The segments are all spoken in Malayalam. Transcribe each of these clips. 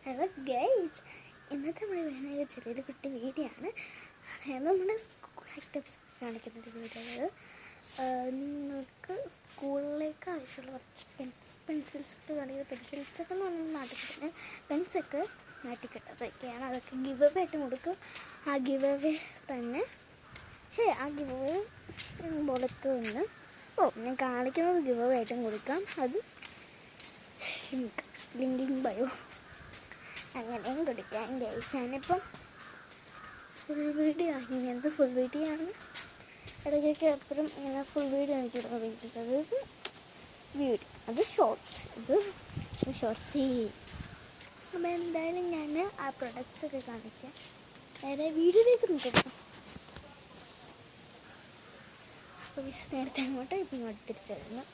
ഹലോ ഗൈസ്, ഇന്നത്തെ നമ്മൾ വേണമെങ്കിൽ ചെറിയൊരു കുട്ടി വീഡിയോ ആണ്. അതായത് നമ്മുടെ സ്കൂൾ ആക്ടിവിറ്റീസ് കാണിക്കുന്നൊരു വീഡിയോ. നിങ്ങൾക്ക് സ്കൂളിലേക്ക് ആവശ്യമുള്ള കുറച്ച് പെൻസിൽസ് കാണിക്കുന്ന പെൻസിൽസൊക്കെ എന്ന് പറഞ്ഞാൽ മാറ്റിക്കിട്ടുന്നത് പെൻസൊക്കെ മാറ്റിക്കിട്ടതൊക്കെയാണ്. അതൊക്കെ ഗിവ് അവേ ആയിട്ട് കൊടുക്കും. ആ ഗിവ് അവേ തന്നെ ആ ഗിവ് അവേ പുറത്ത് വന്ന് ഞാൻ കാണിക്കുന്നത് ഗിവ് അവേ ആയിട്ടും കൊടുക്കാം. അത് ലിങ്കിങ് ബയോ അങ്ങനെയും കൊടുക്കാം. ഗൈസ്, ഞാനിപ്പം ഫുൾ വീഡിയോ ഇങ്ങനത്തെ ഫുൾ വീഡിയോ ആണ്. ഇടയ്ക്കൊക്കെ എപ്പോഴും ഇങ്ങനെ ഫുൾ വീഡിയോ എനിക്ക് ഉപയോഗിച്ചിട്ടത് വീഡിയോ, അത് ഷോർട്സ്, ഇത് ഷോർട്സ്. അപ്പോൾ എന്തായാലും ഞാൻ ആ പ്രൊഡക്ട്സൊക്കെ കാണിക്കാം. നേരെ വീഡിയോയിലേക്ക് നോക്കാം. അപ്പോൾ നേരത്തെ അങ്ങോട്ടോ ഇപ്പം ഇങ്ങോട്ട് തിരിച്ചറിയുന്നു.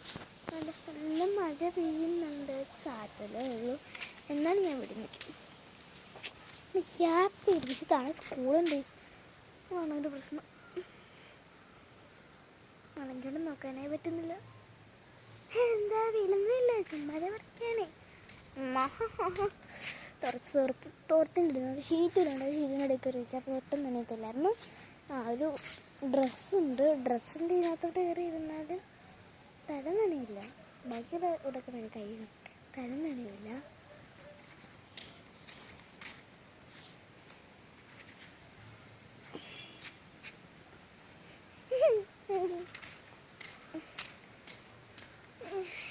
നല്ല മഴ പെയ്യുന്നുണ്ട്, ചാറ്റലേ ഉള്ളൂ. എന്നാണ് ഞാൻ വിടുന്നത്. ഹാപ്പി ഇതാണ് സ്കൂളും ആണ് ഒരു പ്രശ്നം. ആണെങ്കിലും നോക്കാനേ പറ്റുന്നില്ല. എന്താ വിളുന്നില്ല, ചുമ്മാതെ പറഞ്ഞാണേ. തോർത്തിണ്ടിരുന്നത് ഷീറ്റിലുണ്ട്. ഷീറ്റിനിടയ്ക്ക് ഒരു വെച്ചാൽ തോട്ടം നനയത്തില്ലായിരുന്നു. ഒരു ഡ്രസ്സുണ്ട്. ഡ്രസ്സിൻ്റെ ഇതിനകത്തോട്ട് കയറി ഇരുന്നാൽ തല നനയില്ല. ബാക്കിയുള്ള ഇവിടെയൊക്കെ നനയും, കൈ തല നനയില്ല.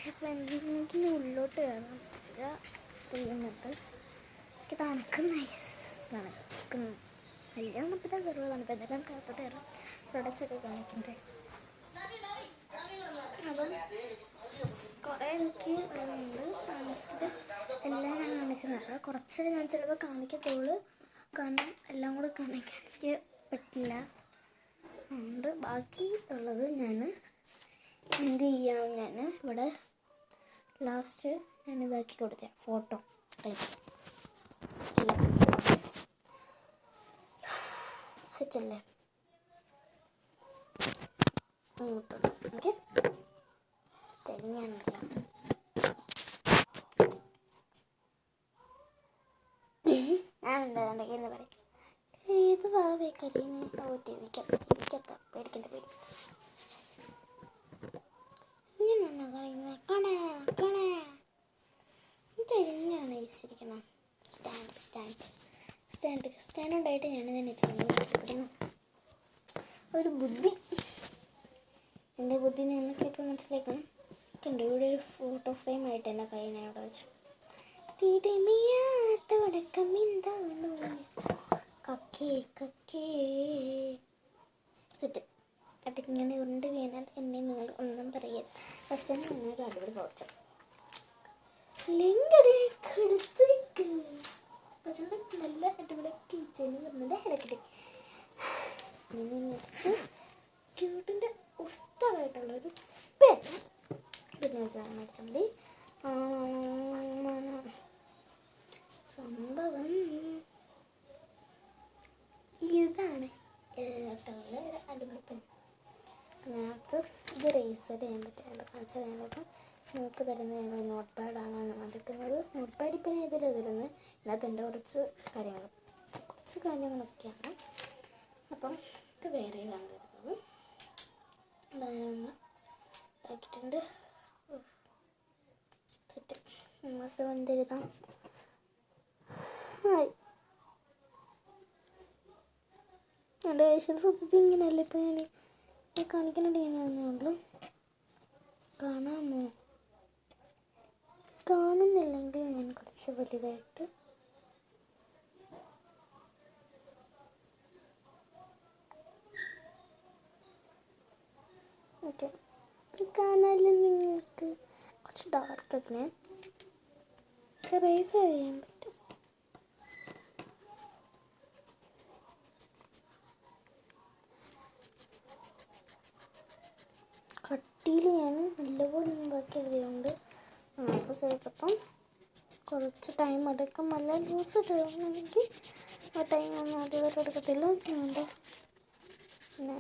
ഇപ്പം എന്തെങ്കിലും ഉള്ളിലോട്ട് കയറാം. ചെയ്യുന്നുണ്ട്. എനിക്ക് തണുക്കും, നൈസ് തണുക്കും. വലിയ തണുപ്പില്ല, ചെറുത് തണുപ്പ്. എന്തായാലും കാത്തോട്ട് കയറാം. പ്രൊഡക്ട്സൊക്കെ കാണിക്കണ്ടേ. അപ്പം കുറേ എനിക്ക് ഉണ്ട് കാണിച്ചിട്ട് എല്ലാം ഞാൻ കാണിച്ചു തരാം. കുറച്ച് ഞാൻ ചിലപ്പോൾ കാണിക്കത്തുള്ളൂ, കാരണം എല്ലാം കൂടെ കാണിക്കാൻ എനിക്ക് പറ്റില്ല. അതുകൊണ്ട് ബാക്കി ഉള്ളത് ഞാൻ എന്ത് ചെയ്യാം, ഞാൻ ഇവിടെ ലാസ്റ്റ് ഞാൻ ഇതാക്കി കൊടുത്തേ ഫോട്ടോ സെറ്റല്ലേ. ഓക്കെ, തെളിയാണല്ലോ. ഞാൻ എന്തെന്ന് പറയും. ഏത് ഭാവേ കരിഞ്ഞ് ഇരിക്കത്ത പേടിക്കണ്ട പേടി. ഇങ്ങനെയാണോ കളിയുന്നത്? തെളിഞ്ഞാണ് ഇരിക്കണം. സ്റ്റാൻഡ് ഉണ്ടായിട്ട് ഞാനിതിനെ പഠിക്കുന്നു. ഒരു ബുദ്ധി, എൻ്റെ ബുദ്ധി നിങ്ങൾക്ക് ഇപ്പോൾ മനസ്സിലാക്കണം. കണ്ടു, ഇവിടെ ഒരു ഫോട്ടോ ഫ്രെയിം ആയിട്ട് എൻ്റെ കൈ ഞാൻ ഇവിടെ വെച്ചു. തുടക്കം എന്താണോ കക്കേ സെറ്റ് അട്ടിങ്ങനെ ഉരുണ്ട് വീണാൽ എന്നെ നിങ്ങൾ ഒന്നും പറയരുത്. ഫസ്റ്റ് ടൈം ഞാനൊരു അടിപൊളി പൗച്ച ലിങ്കടുത്തേക്ക് പക്ഷേ നല്ല അടിപൊളി കിച്ചന് പറഞ്ഞത് ഇടയ്ക്കിടെ നെക്സ്റ്റ് ക്യൂട്ടിൻ്റെ പുസ്തകമായിട്ടുള്ളൊരു പെൻ പിന്നെ മേടിച്ചാൽ മതി. സംഭവം ഇതാണ് എല്ലാത്തുള്ള ഒരു അടിപൊളി പെൻ. അതിനകത്ത് ഇത് റേസർ ചെയ്യാൻ പറ്റില്ല. കാണിച്ചു തരാനിപ്പം നമുക്ക് തരുന്നത് നോട്ട് പാഡാണ് എടുക്കുന്നത്. നോട്ട് പാഡ് ഇപ്പം ഞാൻ ഇതിലാണ് തരുന്നത്. ഇതിനകത്ത് എൻ്റെ കുറച്ച് കാര്യങ്ങളൊക്കെയാണ്. അപ്പം ഇത് വേറെ ഇതാണ് തരുന്നത്. ഇതാക്കിയിട്ടുണ്ട്. സെറ്റ് നമുക്ക് എന്തെഴുതാം. എൻ്റെ സത്യത്തിൽ ഇങ്ങനെയല്ല. ഇപ്പം ഞാൻ കാണിക്കുന്നുണ്ട്, ഇങ്ങനെ തന്നേ ഉള്ളൂ. കാണാമോ? കാണുന്നില്ലെങ്കിൽ ഞാൻ കുറച്ച് വലുതായിട്ട് ഓക്കെ. കാണാനും നിങ്ങൾക്ക് കുറച്ച് ഡാർക്കൊക്കെ റേസ് ചെയ്യാൻ പറ്റും. കട്ടിയിൽ ഞാൻ നല്ലപോലെ ബാക്കി എഴുതിയുണ്ട്. അപ്പോൾ ചിലപ്പം കുറച്ച് ടൈം എടുക്കും. നല്ല ലൂസ് ഇടുകയാണെങ്കിൽ ആ ടൈം ഒന്നും അതുവരെ എടുക്കത്തില്ല. ഉണ്ട് പിന്നെ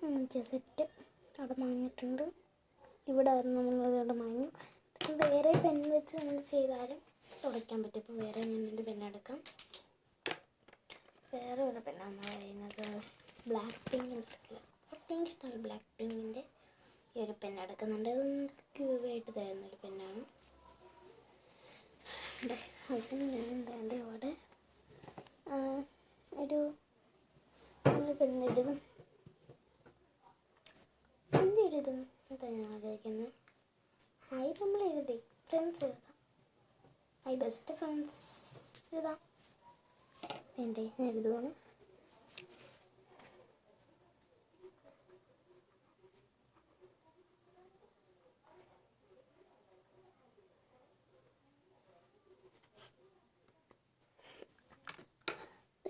സെറ്റ് അവിടെ വാങ്ങിയിട്ടുണ്ട്. ഇവിടെ നമ്മളത് അവിടെ വാങ്ങി. വേറെ പെൻ വെച്ച് നമ്മൾ ചെയ്താലും തുടയ്ക്കാൻ പറ്റും. ഇപ്പോൾ വേറെ ഞാനൊരു പെണ്ണെടുക്കാം. വേറെ ഒരു പെണ്ണാണ് പറയുന്നത് ബ്ലാക്ക് പിങ്കിൻ്റെ. ഒട്ടും ഇഷ്ടമാണ് ബ്ലാക്ക് പിങ്കിൻ്റെ ഈ ഒരു പെണ്ണെടുക്കുന്നുണ്ട്. അത് ക്യൂവായിട്ട് തരുന്നൊരു പെണ്ണാണ്. അതിന് ഞാൻ എന്താണ്ട് ഇവിടെ ഒരു പെണ്ണെടുക്കും. എന്തെഴുതും എന്താ ഞാൻ ആലോചിക്കുന്നത്? ഹായ് നമ്മൾ എഴുതി ഫ്രണ്ട്സ് എഴുതാം. ഹായ് ബെസ്റ്റ് ഫ്രണ്ട്സ് എഴുതാം. വേണ്ടേ ഞാൻ എഴുതുവാണ്.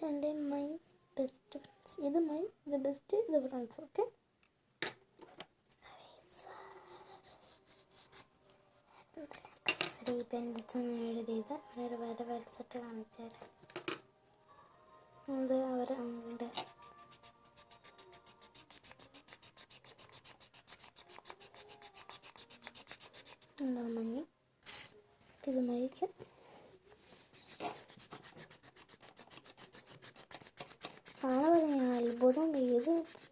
എൻ്റെ മൈ ബെസ്റ്റ് ഫ്രണ്ട്സ്. ഇത് my the best the friends. Okay, Shri pen വെച്ചാണ് എഴുതിയത്. അവിടെ വര വരച്ചിട്ട് കാണിച്ചായിരുന്നു. അത് അവർ ഉണ്ട്. എന്താ മഞ്ഞ് ഇത് മരിച്ച് ആണ് പറഞ്ഞ അത്ഭുതം.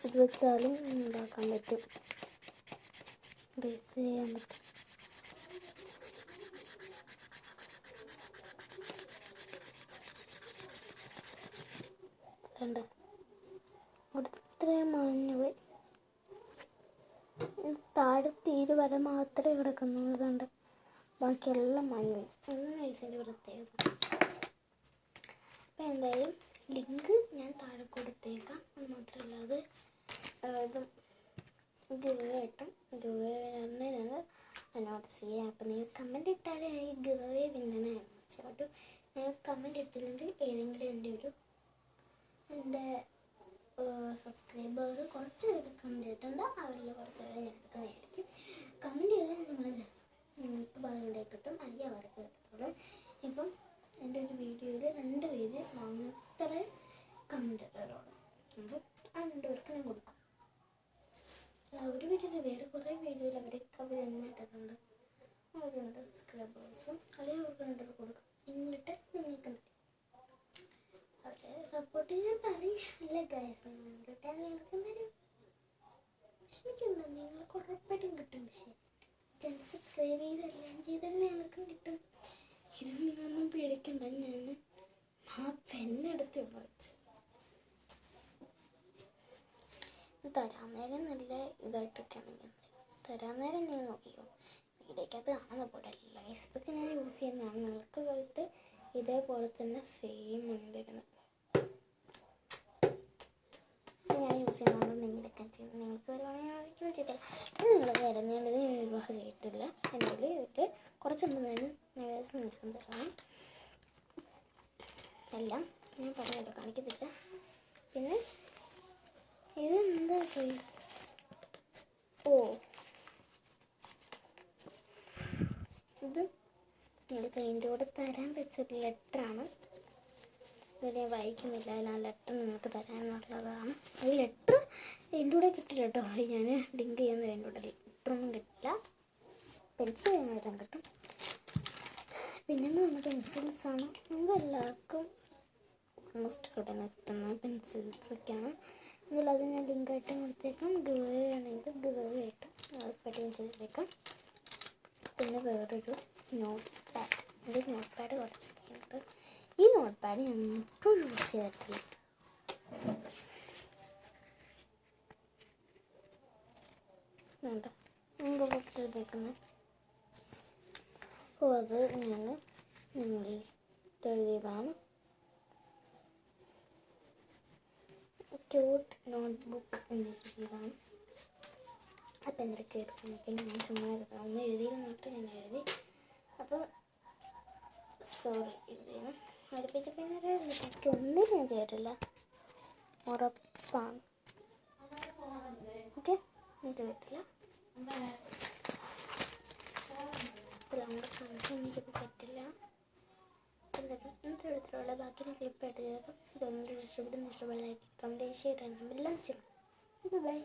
ഇത് വെച്ചാലും ഉണ്ടാക്കാൻ പറ്റും, ബേസ് ചെയ്യാൻ പറ്റും. കണ്ട ഇത്രയും മാഞ്ഞു പോയി. താഴത്തെ വരെ മാത്രമേ കിടക്കുന്നുള്ളൂ. കണ്ട് ബാക്കിയെല്ലാം മാഞ്ഞു പോയി. ഒന്നും വയസ്സിൻ്റെ പ്രത്യേകത. അപ്പം എന്തായാലും ലിങ്ക് ഞാൻ താഴെ കൊടുത്തേക്കാം. അത് മാത്രമല്ല അത് ഗിവേട്ടും ഗിവേനത് അനൗൺസ് ചെയ്യാം. അപ്പം നിങ്ങൾ കമൻറ്റ് ഇട്ടാലേ ഈ ഗിവേ വിന്നനെ അനൗൺസ് ചെയ്യാം കേട്ടോ. നിങ്ങൾ കമൻറ്റ് ഇട്ടില്ലെങ്കിൽ ഏതെങ്കിലും എൻ്റെ സബ്സ്ക്രൈബേഴ്സ് കുറച്ച് പേര് കമൻറ്റ് ചെയ്തിട്ടുണ്ട്. അവരിൽ കുറച്ച് പേരെ ഞാൻ എടുക്കുന്നതായിരിക്കും. കമൻറ്റ് ചെയ്താൽ നിങ്ങൾക്ക് ഭാഗം കിട്ടും, അല്ലെങ്കിൽ അവർക്ക് കിട്ടത്തുള്ളൂ. ഇപ്പം എൻ്റെ ഒരു വീഡിയോയിൽ 2 പേര് മാത്രമേ കമൻറ്റ് ഇട്ടുള്ളൂ. അപ്പോൾ ആ 2 പേർക്ക് ഞാൻ കൊടുക്കും. ഒരു വീഡിയോ വേറെ കുറേ വീഡിയോയിൽ അവർ തന്നെ ഇട്ടിട്ടുണ്ട്. അവരുണ്ട് സബ്സ്ക്രൈബേഴ്സും, അല്ലെങ്കിൽ അവർക്ക് 2 പേർക്ക് കൊടുക്കും. എന്നിട്ട് നിങ്ങൾക്ക് അവരെ സപ്പോർട്ട് ചെയ്യാൻ പറയില്ല ഗൈസ്. നിങ്ങൾക്ക് എന്തായാലും വിഷമിക്കണ്ട, നിങ്ങൾക്ക് ഉറപ്പായിട്ടും കിട്ടും. പക്ഷേ ചാനൽ സബ്സ്ക്രൈബ് ചെയ്തെല്ലാം ചെയ്താൽ ഞങ്ങൾക്കും കിട്ടും. ഇത് നിങ്ങളൊന്നും പേടിക്കണ്ട. ഞാൻ ആ പെണ്ണെടുത്ത് വായിച്ചു തരാൻ നേരം നല്ല ഇതായിട്ടൊക്കെയാണെങ്കിൽ തരാൻ നേരം ഞാൻ നോക്കിക്കോ. വീഡിയോക്കകത്ത് കാണുന്ന പോലെ അല്ല ഗൈസ്. ഇതൊക്കെ ഞാൻ യൂസ് ചെയ്യുന്നതാണ്. നിങ്ങൾക്ക് പോയിട്ട് ഇതേപോലെ തന്നെ സെയിം ആണ് തരുന്നത്. ഞാൻ യൂസ് ചെയ്യുന്നതുകൊണ്ട് നീലൊക്കെ ചെയ്യുന്നത് നിങ്ങൾക്ക് വരുവാണെങ്കിൽ ചെയ്തില്ല. ഇത് നിങ്ങൾ വരുന്നതിന് വിവാഹം ചെയ്തിട്ടില്ല. എന്തെങ്കിലും ഇതിൽ കുറച്ചുണ്ടെന്നാലും ഞാൻ നിങ്ങൾക്ക് തരാം. എല്ലാം ഞാൻ പറഞ്ഞിട്ട് കാണിക്കത്തില്ല. പിന്നെ ഇതെന്താ ഗൈസ്? ഇത് നിങ്ങൾക്ക് അതിൻ്റെ കൂടെ തരാൻ വെച്ചൊരു ലെറ്ററാണ്. ഇത് ഞാൻ വായിക്കുന്നില്ല. ആ ലെറ്റർ നിങ്ങൾക്ക് തരാനുള്ളതാണ്. ഈ ലെറ്റർ എൻ്റെ കൂടെ കിട്ടില്ല കേട്ടോ. ഞാൻ ലിങ്ക് ചെയ്യുന്നത് എൻ്റെ കൂടെ ലെറ്ററൊന്നും കിട്ടില്ല. പെൻസിൽ ചെയ്യാൻ കിട്ടും. പിന്നെന്ന് പറഞ്ഞാൽ പെൻസിൽസാണ്. ഇതെല്ലാവർക്കും ഓൾമോസ്റ്റ് കിട്ടുന്ന പെൻസിൽസൊക്കെയാണ്. ഇതിലത് ഞാൻ ലിങ്കായിട്ട് കൊടുത്തേക്കാം. ഗിവ് ആണെങ്കിൽ ഗിവ് ആയിട്ടും ഉറപ്പായിട്ടും ചെയ്തേക്കാം. പിന്നെ വേറൊരു നോട്ട് പാഡ്. ഇത് നോട്ട് പാഡ് കുറച്ചൊക്കെയുണ്ട്. ഈ നോട്ട് പാഡ് ഞാൻ ഒട്ടും യൂസ് ചെയ്തിട്ടില്ല. വേണ്ട എഴുതേക്കുന്നത്. അത് ഞാൻ നിങ്ങൾ എഴുതിയതാണ്. ക്യൂട്ട് നോട്ട് ബുക്ക് എന്നെഴുതിയതാണ്. അപ്പം എന്തൊക്കെ കയറിക്കുന്നൊക്കെ ഞാൻ ചുമ്മാ ഒന്ന് എഴുതിയിരുന്നിട്ട് ഞാൻ എഴുതി. അപ്പോൾ സോറി എഴുതിയാണ്. പഠിപ്പിച്ചപ്പോൾ എനിക്ക് ഒന്നും ഞാൻ ചെയ്തിട്ടില്ല, ഉറപ്പാണ്. ഓക്കെ, ഞാൻ ചെയ്തിട്ടില്ല. നമ്മുടെ കാണിക്കാൻ എനിക്കിപ്പോൾ പറ്റില്ല. എന്തായാലും ഇന്നത്തെ എഴുത്തിലുള്ള ബാക്കി ഞാൻ ക്ലിപ്പായിട്ട് ചെയ്തത്. ഇതൊന്നും ഇഷ്ടപ്പെടുന്ന ഇഷ്ടപ്പെടാൻ കമൻറ്റ് ചെയ്യാൻ എല്ലാം ചെയ്യണം. ബൈ.